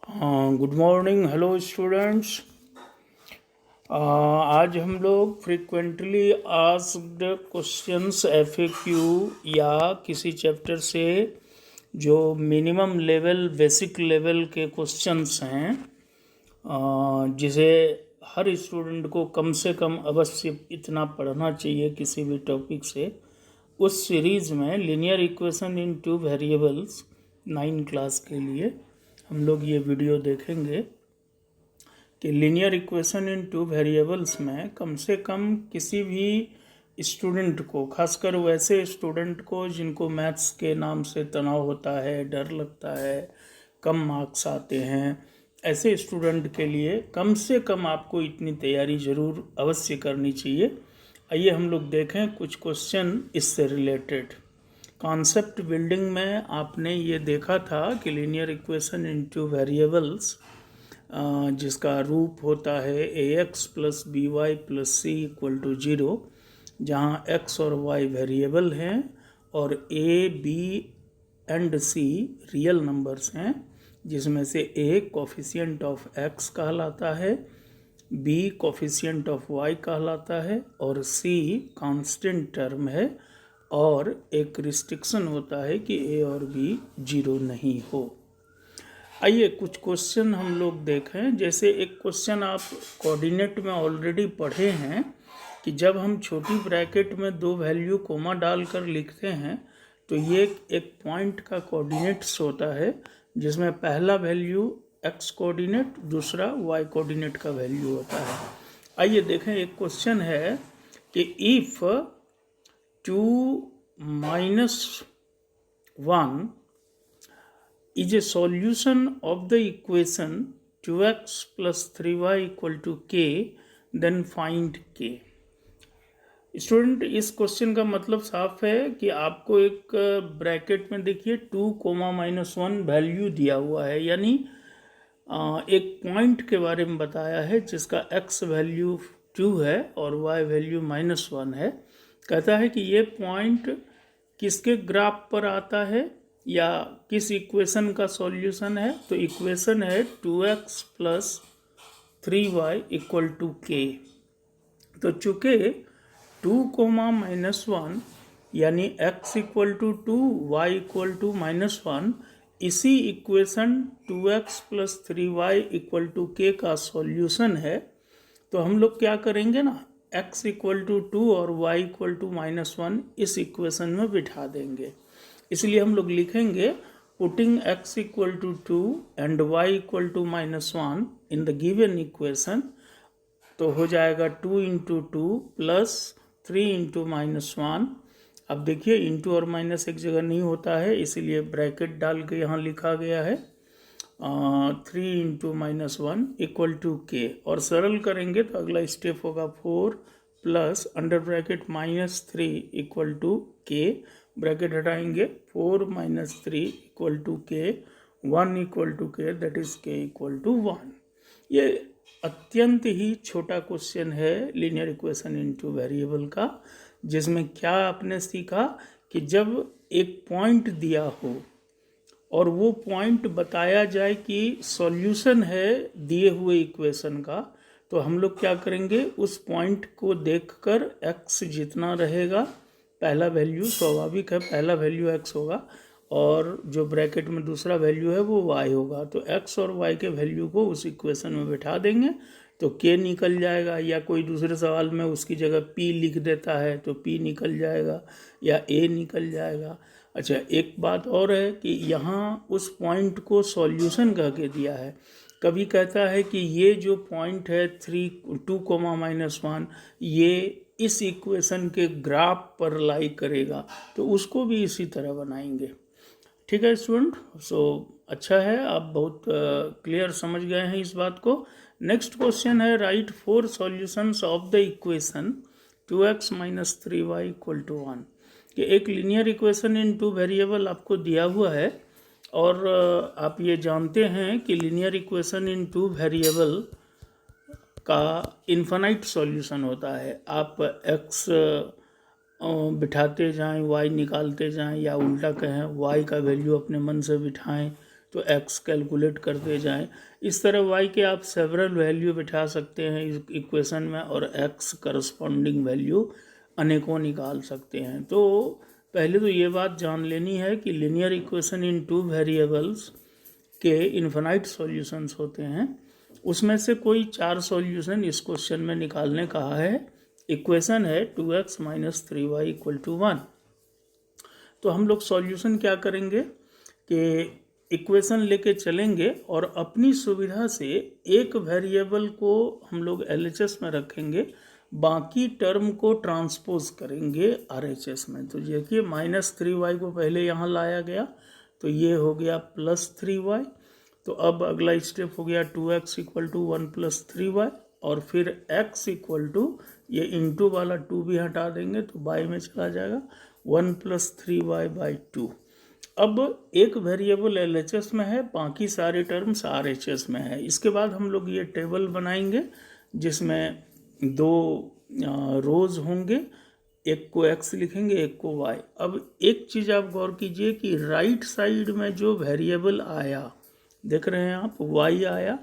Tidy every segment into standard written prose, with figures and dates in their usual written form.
Good morning, hello students. आज हम लोग फ्रीक्वेंटली आस्क्ड क्वेश्चंस एफएक्यू या किसी चैप्टर से जो मिनिमम लेवल बेसिक लेवल के क्वेश्चंस हैं, जिसे हर स्टूडेंट को कम से कम अवश्य इतना पढ़ना चाहिए किसी भी टॉपिक से, उस सीरीज़ में linear equation in two variables 9 class के लिए हम लोग ये वीडियो देखेंगे कि linear equation in two variables में कम से कम किसी भी स्टूडेंट को, खासकर वैसे स्टूडेंट को जिनको मैथ्स के नाम से तनाव होता है, डर लगता है, कम मार्क्स आते हैं, ऐसे स्टूडेंट के लिए कम से कम आपको इतनी तैयारी ज़रूर अवश्य करनी चाहिए। आइए हम लोग देखें कुछ क्वेश्चन इससे रिलेटेड। कॉन्सेप्ट बिल्डिंग में आपने ये देखा था कि लीनियर इक्वेशन इनटू वेरिएबल्स, जिसका रूप होता है ax plus B Y plus C equal to 0, जहाँ x और y वेरिएबल हैं और a, b and c real numbers हैं, जिसमें से a कोफिशिएंट ऑफ x कहलाता है, b कोफिशिएंट ऑफ y कहलाता है और c कांस्टेंट टर्म है, और एक रिस्ट्रिक्शन होता है कि a और b 0 नहीं हो। आइए कुछ क्वेश्चन हम लोग देखें। जैसे एक क्वेश्चन आप कोऑर्डिनेट में ऑलरेडी पढ़े हैं कि जब हम छोटी ब्रैकेट में दो वैल्यू कोमा डालकर लिखते हैं तो ये एक पॉइंट का कोऑर्डिनेट्स होता है, जिसमें पहला वैल्यू x कोऑर्डिनेट, दूसरा y कोऑर्डिनेट का वैल्यू होता है। आइए देखें, एक क्वेश्चन है कि if 2 minus 1 is a solution of the equation 2x plus 3y equal to k, then find k। Student, इस क्वेश्चन का मतलब साफ है कि आपको एक ब्रैकेट में देखिए 2, -1 वैल्यू दिया हुआ है, यानी एक पॉइंट के बारे में बताया है जिसका x वैल्यू 2 है और y वैल्यू -1 है। कहता है कि ये पॉइंट किसके ग्राफ पर आता है या किस इक्वेशन का सॉल्यूशन है, तो इक्वेशन है 2x plus 3y equal to k। तो चूँकि 2, -1 यानी x equal to 2, y equal to -1, इसी equation 2x plus 3y equal to k का सॉल्यूशन है, तो हम लोग क्या करेंगे ना, x इक्वल टू 2 और y इक्वल टू -1 इस इक्वेशन में बिठा देंगे। इसलिए हम लोग लिखेंगे putting x equal to 2 and y equal to -1 in the given equation, तो हो जाएगा 2 इंटू 2 प्लस 3 इंटू -1। अब देखिए इंटू और माइनस एक जगह नहीं होता है, इसीलिए ब्रैकेट डाल के यहाँ लिखा गया है 3 इंटू -1 इक्वल टू के, और सरल करेंगे तो अगला स्टेप होगा 4 plus under bracket -3 equal to K, bracket हटाएंगे 4 - 3 equal to K, 1 equal to K, that is K equal to 1। ये अत्यंत ही छोटा क्वेश्चन है लीनियर इक्वेशन इनटू वेरिएबल का, जिसमें क्या आपने सीखा कि जब एक पॉइंट दिया हो और वो पॉइंट बताया जाए कि सॉल्यूशन है दिए हुए इक्वेशन का, तो हम लोग क्या करेंगे, उस पॉइंट को देखकर x जितना रहेगा, पहला वैल्यू स्वाभाविक है, पहला वैल्यू x होगा और जो ब्रैकेट में दूसरा वैल्यू है वो y होगा, तो x और y के वैल्यू को उस इक्वेशन में बिठा देंगे तो k निकल जाएगा, या कोई दूसरे सवाल में उसकी जगह p लिख देता है तो p निकल जाएगा या a निकल जाएगा। अच्छा, एक बात और है कि यहाँ उस पॉइंट को सॉल्यूशन कह के दिया है। कभी कहता है कि ये जो पॉइंट है 2, -1 ये इस इक्वेशन के ग्राफ पर लाई करेगा, तो उसको भी इसी तरह बनाएंगे। ठीक है स्टूडेंट, सो अच्छा है, आप बहुत क्लियर समझ गए हैं इस बात को। नेक्स्ट क्वेश्चन है write 4 solutions of the equation 2x - 3y equal to 1, कि एक linear equation in two variable आपको दिया हुआ है और आप ये जानते हैं कि linear equation in two variable का इन्फिनाइट सॉल्यूशन होता है। आप x बिठाते जाएं, y निकालते जाएं, या उल्टा कहें y का वैल्यू अपने मन से बिठाएं तो x कैलकुलेट करते जाएं। इस तरह y के आप सेवरल वैल्यू बिठा सकते हैं इस इक्वेशन में और x करस्पॉन्डिंग वैल्यू अनेकों निकाल सकते हैं। तो पहले तो ये बात जान लेनी है कि linear equation in two variables के इन्फिनाइट सॉल्यूशंस होते हैं। उसमें से कोई 4 सॉल्यूशन इस क्वेश्चन में निकालने कहा है। इक्वेशन है 2x - 3y = 1। तो हम लोग सॉल्यूशन क्या करेंगे कि इक्वेशन लेके चलेंगे और अपनी सुविधा से एक वेरिएबल को हम लोग LHS में रखेंगे, बाकी टर्म को ट्रांसपोज करेंगे RHS में। तो देखिए -3y को पहले यहाँ लाया गया तो ये हो गया +3y। तो अब अगला स्टेप हो गया 2x = 1 + 3y और फिर x = ये इंटू वाला 2 भी हटा देंगे तो y में चला जाएगा 1 + 3y/2। अब एक वेरिएबल LHS में है, बाकी सारे टर्म्स RHS में है। इसके बाद हम लोग ये टेबल बनाएंगे जिसमें 2 रोज होंगे, एक को x लिखेंगे एक को y। अब एक चीज़ आप गौर कीजिए कि राइट साइड में जो वेरिएबल आया देख रहे हैं आप y आया,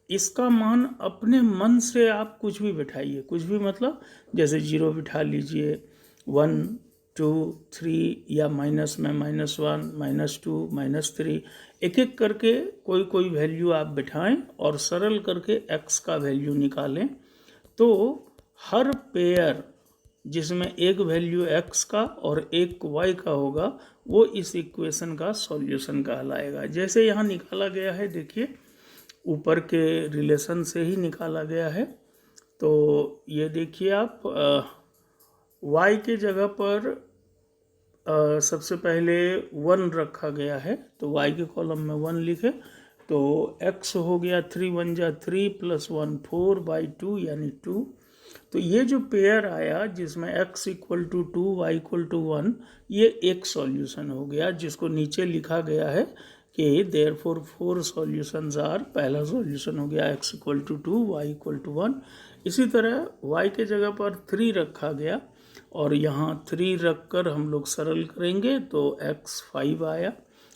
इसका मान अपने मन से आप कुछ भी बिठाइए, कुछ भी मतलब जैसे 0 बिठा लीजिए, 1 2 3 या माइनस में -1 -2 -3 एक एक करके कोई कोई वैल्यू आप बिठाएं और सरल करके x का वैल्यू निकालें। तो हर पेयर जिसमें एक वैल्यू x का और एक y का होगा वो इस इक्वेशन का सॉल्यूशन कहलाएगा। जैसे यहाँ निकाला गया है, देखिए ऊपर के रिलेशन से ही निकाला गया है। तो ये देखिए आप y के जगह पर सबसे पहले 1 रखा गया है तो y के कॉलम में 1 लिखे तो x हो गया 3 × 1 = 3 + 1 4/2 यानी 2। तो ये जो पेयर आया जिसमें x = 2 y = 1 ये एक सॉल्यूशन हो गया जिसको नीचे लिखा गया है कि therefore 4 सॉल्यूशंस आर। पहला सॉल्यूशन हो गया x = 2 y = 1। इसी तरह y के जगह पर 3 रखा गया और यहाँ 3 रख कर हम लोग सरल करेंगे तो x 5 आया।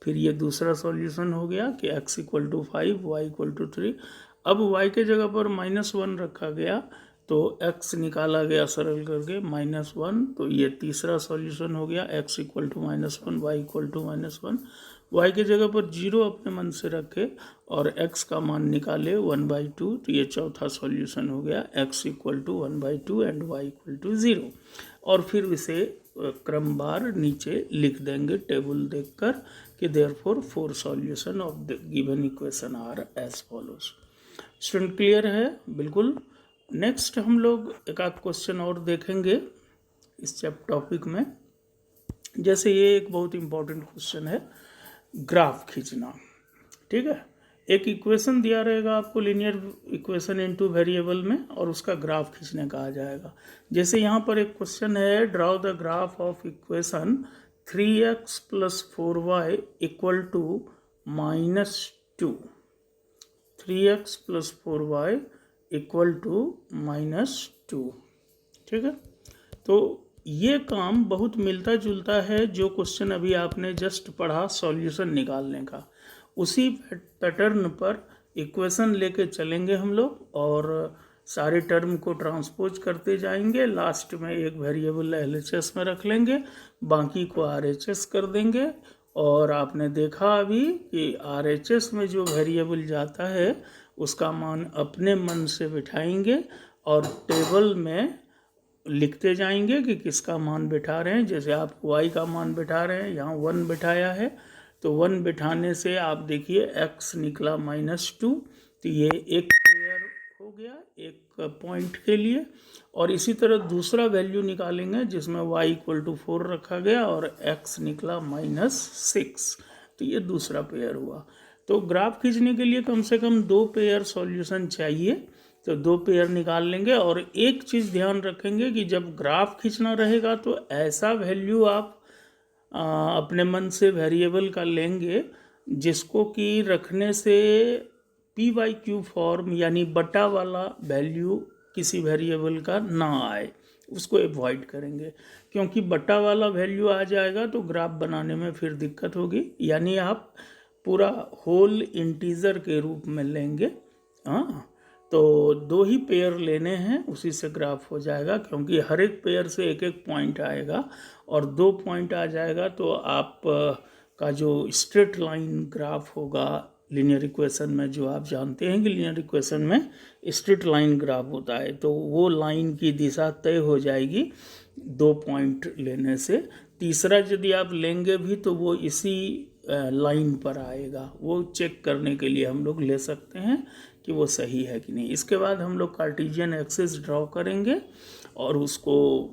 फिर ये दूसरा सॉल्यूशन हो गया कि x = 5 y = 3। अब y के जगह पर -1 रखा गया तो x निकाला गया सरल करके -1। तो ये तीसरा सॉल्यूशन हो गया x = -1 y = -1। y के जगह पर 0 अपने मन से रखे और x का मान निकाले 1/2। तो ये चौथा सॉल्यूशन हो गया x = 1/2 एंड y = 0। और फिर इसे क्रमवार नीचे लिख देंगे टेबल देखकर कि therefore 4 solution of the given equation are as follows. Student clear है? बिल्कुल। नेक्स्ट हम लोग एक आध क्वेश्चन और देखेंगे इस टॉपिक में। जैसे ये एक बहुत इंपॉर्टेंट क्वेश्चन है, ग्राफ खींचना। ठीक है, एक इक्वेशन दिया रहेगा आपको लीनियर इक्वेशन इनटू वेरिएबल में और उसका ग्राफ खींचने कहा जाएगा। जैसे यहाँ पर एक क्वेश्चन है, draw the graph of equation 3x + 4y = -2। 3x + 4y = -2। ठीक है, तो ये काम बहुत मिलता जुलता है जो क्वेश्चन अभी आपने जस्ट पढ़ा सॉल्यूशन निकालने का। उसी पैटर्न पर इक्वेशन लेके चलेंगे हम लोग और सारे टर्म को ट्रांसपोज करते जाएंगे। लास्ट में एक वेरिएबल LHS में रख लेंगे, बाकी को RHS कर देंगे। और आपने देखा अभी कि RHS में जो वेरिएबल जाता है उसका मान अपने मन से बिठाएंगे और टेबल में लिखते जाएंगे कि किसका मान बिठा रहे हैं। जैसे आप y का मान बिठा रहे हैं, यहाँ 1 बिठाया है तो 1 बिठाने से आप देखिए x निकला -2। तो ये एक पेयर हो गया एक पॉइंट के लिए। और इसी तरह दूसरा वैल्यू निकालेंगे जिसमें y = 4 रखा गया और x निकला -6। तो ये दूसरा पेयर हुआ। तो ग्राफ खींचने के लिए कम से कम 2 पेयर सॉल्यूशन चाहिए, तो 2 पेयर निकाल लेंगे। और एक चीज़ ध्यान रखेंगे कि जब ग्राफ खींचना रहेगा तो ऐसा वैल्यू आप अपने मन से वेरिएबल का लेंगे जिसको कि रखने से p/q फॉर्म यानी बटा वाला वैल्यू किसी वेरिएबल का ना आए, उसको अवॉइड करेंगे। क्योंकि बटा वाला वैल्यू आ जाएगा तो ग्राफ बनाने में फिर दिक्कत होगी। यानी आप पूरा होल इंटीजर के रूप में लेंगे। हाँ, तो 2 ही पेयर लेने हैं, उसी से ग्राफ हो जाएगा, क्योंकि हर एक पेयर से एक एक पॉइंट आएगा और 2 पॉइंट आ जाएगा तो आप का जो स्ट्रेट लाइन ग्राफ होगा लीनियर इक्वेशन में, जो आप जानते हैं कि लीनियर इक्वेशन में स्ट्रेट लाइन ग्राफ होता है, तो वो लाइन की दिशा तय हो जाएगी 2 पॉइंट लेने से। तीसरा यदि आप लेंगे भी तो वो इसी लाइन पर आएगा, वो चेक करने के लिए हम लोग ले सकते हैं कि वो सही है कि नहीं। इसके बाद हम लोग कार्टेशियन एक्सिस ड्रॉ करेंगे और उसको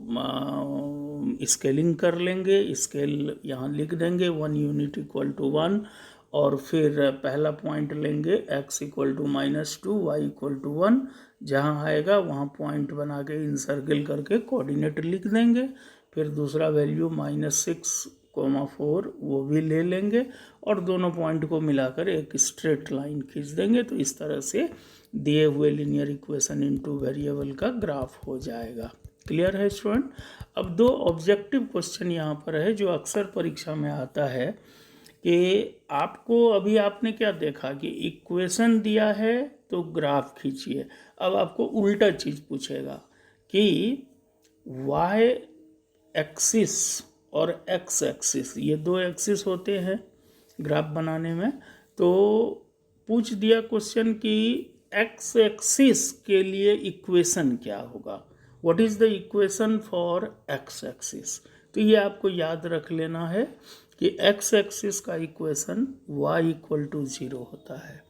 स्केलिंग कर लेंगे। स्केल यहाँ लिख देंगे 1 यूनिट इक्वल टू 1, और फिर पहला पॉइंट लेंगे x equal to -2, y equal to 1, जहाँ आएगा वहाँ पॉइंट बना के इंसर्किल करके कोऑर्डिनेट लिख देंगे। फिर दूसरा वैल्यू -6,4 वो भी ले लेंगे और दोनों पॉइंट को मिलाकर एक स्ट्रेट लाइन खींच देंगे। तो इस तरह से दिए हुए लीनियर इक्वेशन इनटू वेरिएबल का ग्राफ हो जाएगा। क्लियर है स्टूडेंट? अब 2 ऑब्जेक्टिव क्वेश्चन यहाँ पर है जो अक्सर परीक्षा में आता है कि आपको, अभी आपने क्या देखा कि इक्वेशन दिया है तो ग्राफ खींचिए। अब आपको उल्टा चीज़ पूछेगा कि y एक्सिस और x एक्सिस, ये 2 एक्सिस होते हैं ग्राफ बनाने में, तो पूछ दिया क्वेश्चन कि x एक्सिस के लिए इक्वेशन क्या होगा, what is the equation for x axis. तो ये आपको याद रख लेना है कि x एक्सिस का इक्वेशन y इक्वल टू 0 होता है,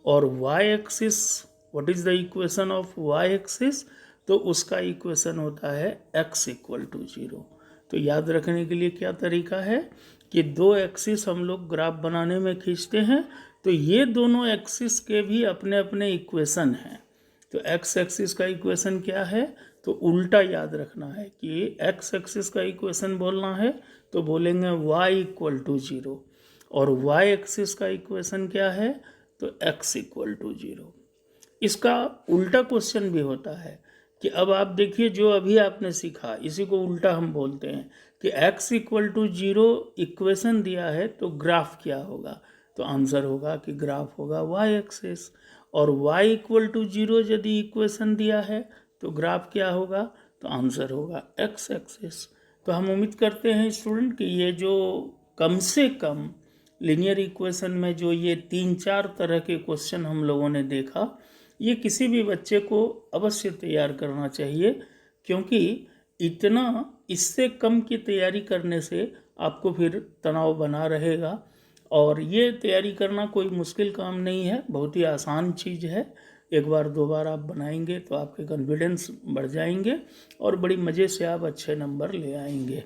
और y axis, what is the equation of y axis, तो उसका इक्वेशन होता है x इक्वल टू 0। तो याद रखने के लिए क्या तरीका है कि 2 एक्सिस हम लोग ग्राफ बनाने में खींचते हैं, तो ये दोनों एक्सिस के भी अपने अपने इक्वेशन हैं। तो x एक्सिस का इक्वेशन क्या है, तो उल्टा याद रखना है कि x एक्सिस का इक्वेशन बोलना है तो बोलेंगे y इक्वल टू 0, और y एक्सिस का इक्वेशन क्या है, तो x इक्वल टू 0। इसका उल्टा क्वेश्चन भी होता है कि अब आप देखिए, जो अभी आपने सीखा इसी को उल्टा हम बोलते हैं कि x इक्वल टू 0 इक्वेशन दिया है तो ग्राफ क्या होगा, तो आंसर होगा कि ग्राफ होगा y एक्सिस, और y इक्वल टू 0 यदि इक्वेशन दिया है तो ग्राफ क्या होगा, तो आंसर होगा x एक्सिस। तो हम उम्मीद करते हैं स्टूडेंट कि ये जो कम से कम लीनियर इक्वेशन में जो ये 3-4 तरह के क्वेश्चन हम लोगों ने देखा, ये किसी भी बच्चे को अवश्य तैयार करना चाहिए, क्योंकि इतना, इससे कम की तैयारी करने से आपको फिर तनाव बना रहेगा। और ये तैयारी करना कोई मुश्किल काम नहीं है, बहुत ही आसान चीज़ है। एक बार 2 बार आप बनाएंगे तो आपके कॉन्फिडेंस बढ़ जाएंगे और बड़ी मज़े से आप अच्छे नंबर ले आएंगे।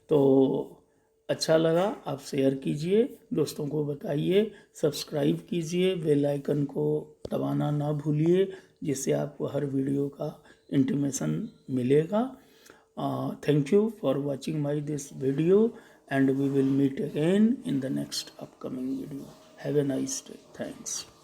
तो अच्छा लगा आप शेयर कीजिए, दोस्तों को बताइए, सब्सक्राइब कीजिए, बेल आइकन को दबाना ना भूलिए, जिससे आपको हर वीडियो का इंटीमेशन मिलेगा। Thank you for watching this video, and we will meet again in the next upcoming video. Have a nice day. Thanks.